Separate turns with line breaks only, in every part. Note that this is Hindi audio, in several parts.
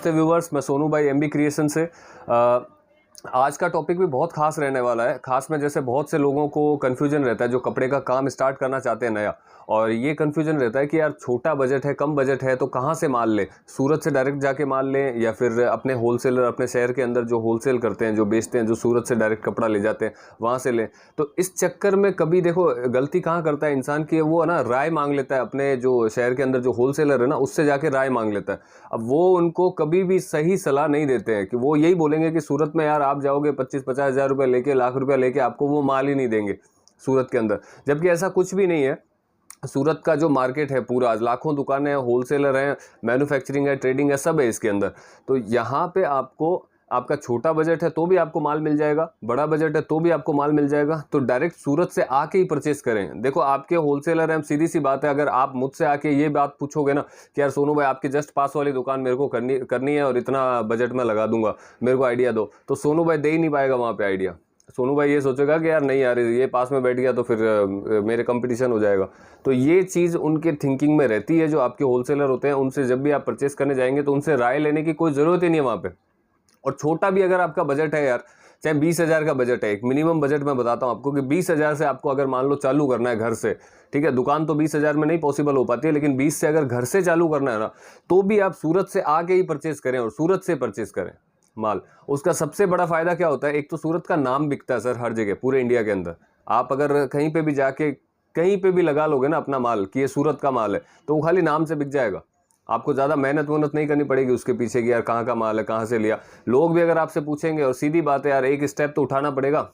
नमस्ते व्यूवर्स, मैं सोनू भाई एमबी क्रिएशन से। आज का टॉपिक भी बहुत खास रहने वाला है। खास में जैसे बहुत से लोगों को कन्फ्यूजन रहता है जो कपड़े का काम स्टार्ट करना चाहते हैं नया, और ये कन्फ्यूजन रहता है कि यार छोटा बजट है, कम बजट है, तो कहाँ से माल लें, सूरत से डायरेक्ट जाके माल लें या फिर अपने होलसेलर, अपने शहर के अंदर जो होलसेल करते हैं, जो बेचते हैं, जो सूरत से डायरेक्ट कपड़ा ले जाते हैं, वहाँ से लें। तो इस चक्कर में कभी देखो गलती कहाँ करता है इंसान की, वो ना राय मांग लेता है अपने जो शहर के अंदर जो होलसेलर है ना, उससे जाके राय मांग लेता है। अब वो उनको कभी भी सही सलाह नहीं देते हैं कि वो यही बोलेंगे कि सूरत में यार आप जाओगे 25-50 हज़ार रुपये लेके, लाख रुपया लेके, आपको वो माल ही नहीं देंगे सूरत के अंदर। जबकि ऐसा कुछ भी नहीं है। सूरत का जो मार्केट है पूरा, लाखों दुकानें हैं, होलसेलर हैं, मैन्युफैक्चरिंग है, ट्रेडिंग है, सब है इसके अंदर। तो यहाँ पे आपको, आपका छोटा बजट है तो भी आपको माल मिल जाएगा, बड़ा बजट है तो भी आपको माल मिल जाएगा। तो डायरेक्ट सूरत से आके ही परचेस करें। देखो आपके होलसेलर हैं, सीधी सी बात है, अगर आप मुझसे आके ये बात पूछोगे ना कि यार सोनू भाई आपकी जस्ट पास वाली दुकान मेरे को करनी है और इतना बजट में लगा दूंगा, मेरे को आइडिया दो, तो सोनू भाई दे ही नहीं पाएगा वहाँ पे आइडिया। सोनू भाई ये सोचेगा कि यार नहीं यार ये पास में बैठ गया तो फिर मेरे कंपटीशन हो जाएगा। तो ये चीज़ उनके थिंकिंग में रहती है। जो आपके होलसेलर होते हैं उनसे जब भी आप परचेस करने जाएंगे तो उनसे राय लेने की कोई ज़रूरत ही नहीं है वहाँ पे। और छोटा भी अगर आपका बजट है यार, चाहे 20 हज़ार का बजट है, एक मिनिमम बजट मैं बताता हूँ आपको कि 20 हज़ार से आपको अगर मान लो चालू करना है घर से, ठीक है, दुकान तो 20 हज़ार में नहीं पॉसिबल हो पाती है, लेकिन 20 से अगर घर से चालू करना है ना, तो भी आप सूरत से आके ही परचेस करें और सूरत से परचेस करें माल। उसका सबसे बड़ा फायदा क्या होता है, एक तो सूरत का नाम बिकता है सर हर जगह पूरे इंडिया के अंदर। आप अगर कहीं पे भी जाके कहीं पे भी लगा लोगे ना अपना माल कि ये सूरत का माल है, तो वो खाली नाम से बिक जाएगा। आपको ज़्यादा मेहनत नहीं करनी पड़ेगी उसके पीछे कि यार कहाँ का माल है, कहाँ से लिया। लोग भी अगर आपसे पूछेंगे, और सीधी बात है यार, एक स्टेप तो उठाना पड़ेगा।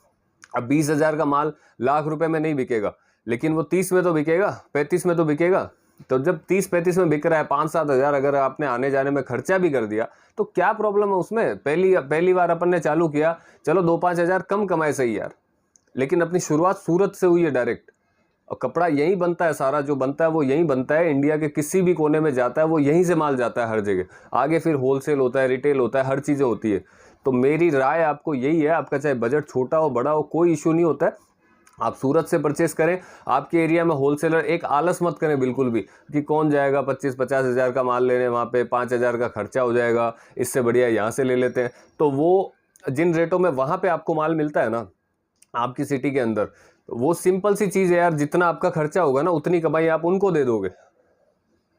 अब 20 हज़ार का माल लाख रुपए में नहीं बिकेगा, लेकिन वो 30 में तो बिकेगा, 35 में तो बिकेगा। तो जब 30-35 में बिक रहा है, 5-7 हज़ार अगर आपने आने जाने में खर्चा भी कर दिया तो क्या प्रॉब्लम है उसमें। पहली बार अपन ने चालू किया, चलो 2-5 हज़ार कम कमाए सही यार, लेकिन अपनी शुरुआत सूरत से हुई है डायरेक्ट। और कपड़ा यहीं बनता है, सारा जो बनता है वो यहीं बनता है, इंडिया के किसी भी कोने में जाता है वो यहीं से माल जाता है हर जगह। आगे फिर होलसेल होता है, रिटेल होता है, हर चीज़ें होती है। तो मेरी राय आपको यही है, आपका चाहे बजट छोटा हो बड़ा हो, कोई इशू नहीं होता है, आप सूरत से परचेस करें। आपके एरिया में होलसेलर एक आलस मत करें बिल्कुल भी कि कौन जाएगा 25-50 हज़ार का माल लेने, वहाँ पे 5 हज़ार का खर्चा हो जाएगा, इससे बढ़िया यहाँ से ले लेते हैं। तो वो जिन रेटों में वहाँ पे आपको माल मिलता है ना आपकी सिटी के अंदर, वो सिंपल सी चीज़ है यार, जितना आपका खर्चा होगा ना उतनी कमाई आप उनको दे दोगे,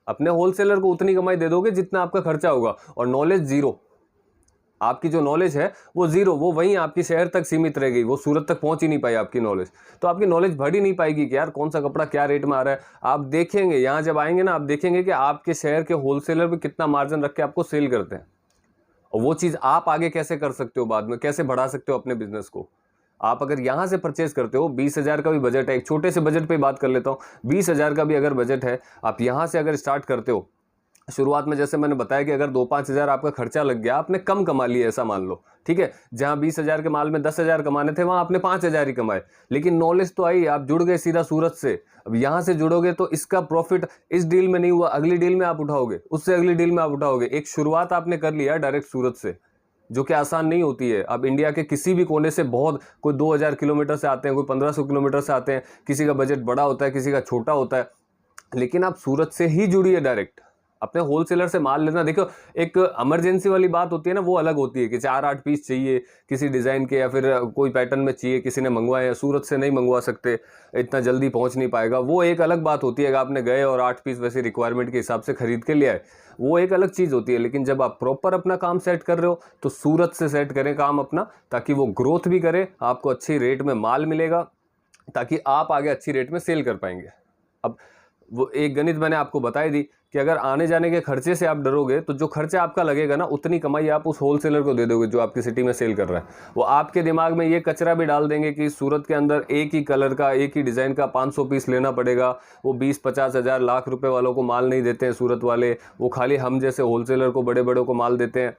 अपने होलसेलर को उतनी कमाई दे दोगे जितना आपका खर्चा होगा। और नॉलेज जीरो, आपकी जो नॉलेज है वो जीरो, वो वहीं आपकी शहर तक सीमित रह गई, वो सूरत तक पहुंच ही नहीं पाई आपकी नॉलेज। तो आपकी नॉलेज बढ़ ही नहीं पाएगी कि यार कौन सा कपड़ा क्या रेट में आ रहा है। आप देखेंगे यहाँ जब आएंगे ना, आप देखेंगे कि आपके शहर के होलसेलर भी कितना मार्जिन रख के आपको सेल करते हैं, और वो चीज़ आप आगे कैसे कर सकते हो, बाद में कैसे बढ़ा सकते हो अपने बिजनेस को। आप अगर यहाँ से परचेज करते हो, 20 हज़ार का भी बजट है, एक छोटे से बजट पे बात कर लेता हूँ, 20 हज़ार का भी अगर बजट है, आप यहाँ से अगर स्टार्ट करते हो, शुरुआत में जैसे मैंने बताया कि अगर 2-5 हज़ार आपका खर्चा लग गया, आपने कम कमा लिया ऐसा मान लो, ठीक है, जहाँ 20 हज़ार के माल में 10 हज़ार कमाने थे वहाँ आपने 5 हज़ार ही कमाए, लेकिन नॉलेज तो आई, आप जुड़ गए सीधा सूरत से। अब यहाँ से जुड़ोगे तो इसका प्रॉफिट इस डील में नहीं हुआ, अगली डील में आप उठाओगे, उससे अगली डील में आप उठाओगे। एक शुरुआत आपने कर लिया डायरेक्ट सूरत से, जो कि आसान नहीं होती है। अब इंडिया के किसी भी कोने से बहुत, कोई 2000 किलोमीटर से आते हैं, कोई 1500 किलोमीटर से आते हैं, किसी का बजट बड़ा होता है, किसी का छोटा होता है, लेकिन आप सूरत से ही जुड़िए डायरेक्ट, अपने होलसेलर से माल लेना। देखो एक इमरजेंसी वाली बात होती है ना, वो अलग होती है कि 4-8 पीस चाहिए किसी डिज़ाइन के, या फिर कोई पैटर्न में चाहिए, किसी ने मंगवाए हैं, सूरत से नहीं मंगवा सकते, इतना जल्दी पहुंच नहीं पाएगा, वो एक अलग बात होती है। अगर आपने गए और 8 पीस वैसे रिक्वायरमेंट के हिसाब से खरीद के ले आए, वो एक अलग चीज़ होती है। लेकिन जब आप प्रॉपर अपना काम सेट कर रहे हो तो सूरत से सेट करें काम अपना, ताकि वो ग्रोथ भी करे, आपको अच्छी रेट में माल मिलेगा, ताकि आप आगे अच्छी रेट में सेल कर पाएंगे। अब वो एक गणित मैंने आपको बताई दी कि अगर आने जाने के खर्चे से आप डरोगे तो जो खर्चा आपका लगेगा ना, उतनी कमाई आप उस होलसेलर को दे दोगे जो आपकी सिटी में सेल कर रहा है। वो आपके दिमाग में ये कचरा भी डाल देंगे कि सूरत के अंदर एक ही कलर का, एक ही डिज़ाइन का 500 पीस लेना पड़ेगा। वो 20-50 हज़ार लाख रुपए वालों को माल नहीं देते हैं सूरत वाले, वो खाली हम जैसे होलसेलर को, बड़े बड़ों को माल देते हैं,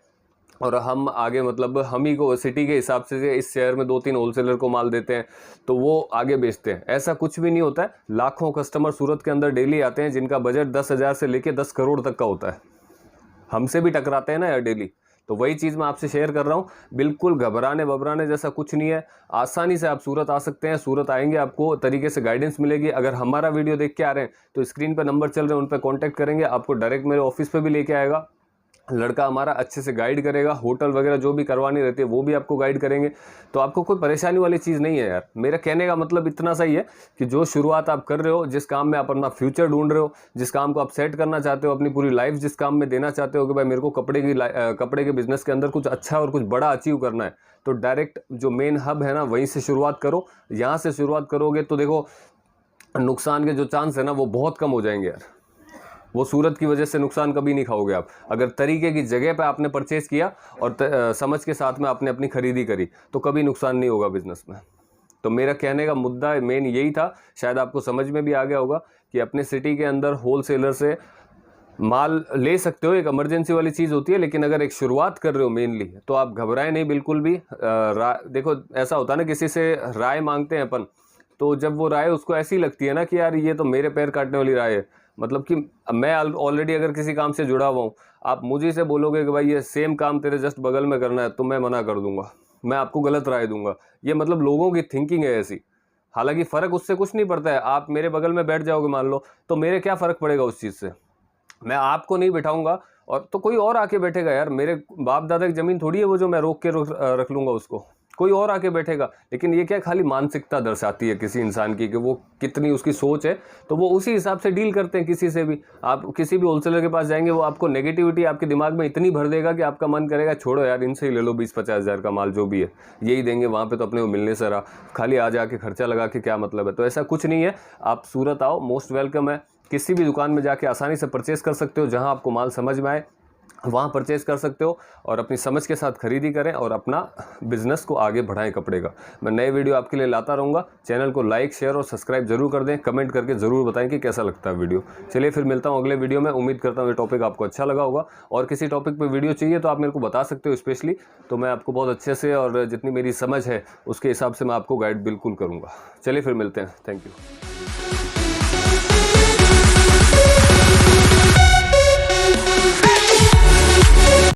और हम आगे मतलब हम ही को सिटी के हिसाब से इस शहर में 2-3 होलसेलर को माल देते हैं, तो वो आगे बेचते हैं। ऐसा कुछ भी नहीं होता है। लाखों कस्टमर सूरत के अंदर डेली आते हैं जिनका बजट 10 हज़ार से लेके 10 करोड़ तक का होता है, हमसे भी टकराते हैं ना यार डेली। तो वही चीज़ मैं आपसे शेयर कर रहा हूँ, बिल्कुल घबराने जैसा कुछ नहीं है। आसानी से आप सूरत आ सकते हैं, सूरत आएंगे आपको तरीके से गाइडेंस मिलेगी। अगर हमारा वीडियो देख के आ रहे हैं तो स्क्रीन पर नंबर चल रहे हैं, उन पर कॉन्टैक्ट करेंगे, आपको डायरेक्ट मेरे ऑफिस पर भी लेके आएगा। लड़का हमारा अच्छे से गाइड करेगा, होटल वगैरह जो भी करवानी रहती है वो भी आपको गाइड करेंगे। तो आपको कोई परेशानी वाली चीज़ नहीं है यार। मेरा कहने का मतलब इतना सही है कि जो शुरुआत आप कर रहे हो, जिस काम में आप अपना फ्यूचर ढूंढ रहे हो, जिस काम को आप सेट करना चाहते हो, अपनी पूरी लाइफ जिस काम में देना चाहते हो कि भाई मेरे को कपड़े के बिजनेस के अंदर कुछ अच्छा और कुछ बड़ा अचीव करना है, तो डायरेक्ट जो मेन हब है ना वहीं से शुरुआत करो। यहाँ से शुरुआत करोगे तो देखो नुकसान के जो चांस है ना वो बहुत कम हो जाएंगे यार। वो सूरत की वजह से नुकसान कभी नहीं खाओगे आप। अगर तरीके की जगह पे आपने परचेज़ किया और समझ के साथ में आपने अपनी खरीदी करी तो कभी नुकसान नहीं होगा बिजनेस में। तो मेरा कहने का मुद्दा मेन यही था, शायद आपको समझ में भी आ गया होगा कि अपने सिटी के अंदर होलसेलर से माल ले सकते हो, एक इमरजेंसी वाली चीज़ होती है, लेकिन अगर एक शुरुआत कर रहे हो मेनली तो आप घबराएं नहीं बिल्कुल भी। देखो ऐसा होता है ना, किसी से राय मांगते हैं अपन, तो जब वो राय उसको ऐसी लगती है ना कि यार ये तो मेरे पैर काटने वाली राय है, मतलब कि मैं ऑलरेडी अगर किसी काम से जुड़ा हुआ हूँ, आप मुझे से बोलोगे कि भाई ये सेम काम तेरे जस्ट बगल में करना है, तो मैं मना कर दूंगा, मैं आपको गलत राय दूंगा। ये मतलब लोगों की थिंकिंग है ऐसी। हालांकि फ़र्क उससे कुछ नहीं पड़ता है, आप मेरे बगल में बैठ जाओगे मान लो, तो मेरे क्या फ़र्क पड़ेगा उस चीज़ से। मैं आपको नहीं बिठाऊंगा और तो कोई और आके बैठेगा यार। मेरे बाप दादा की ज़मीन थोड़ी है वो जो मैं रोक के रख लूँगा उसको, कोई और आके बैठेगा। लेकिन ये क्या खाली मानसिकता दर्शाती है किसी इंसान की कि वो कितनी उसकी सोच है, तो वो उसी हिसाब से डील करते हैं किसी से भी। आप किसी भी होलसेलर के पास जाएंगे, वो आपको नेगेटिविटी आपके दिमाग में इतनी भर देगा कि आपका मन करेगा छोड़ो यार, इनसे ही ले लो 20-50 हज़ार का माल जो भी है, यही देंगे, वहाँ पे तो अपने को मिलने से रहा, खाली आ जाके खर्चा लगा के क्या मतलब है। तो ऐसा कुछ नहीं है। आप सूरत आओ, मोस्ट वेलकम है। किसी भी दुकान में जाके आसानी से परचेज़ कर सकते हो, जहाँ आपको माल समझ में आए वहाँ परचेज़ कर सकते हो और अपनी समझ के साथ खरीदी करें और अपना बिजनेस को आगे बढ़ाएं कपड़े का। मैं नए वीडियो आपके लिए लाता रहूँगा। चैनल को लाइक, शेयर और सब्सक्राइब जरूर कर दें। कमेंट करके ज़रूर बताएं कि कैसा लगता है वीडियो। चलिए फिर मिलता हूँ अगले वीडियो में। उम्मीद करता हूँ ये टॉपिक आपको अच्छा लगा होगा, और किसी टॉपिक पर वीडियो चाहिए तो आप मेरे को बता सकते हो स्पेशली, तो मैं आपको बहुत अच्छे से और जितनी मेरी समझ है उसके हिसाब से मैं आपको गाइड बिल्कुल करूँगा। चलिए फिर मिलते हैं। Thank you.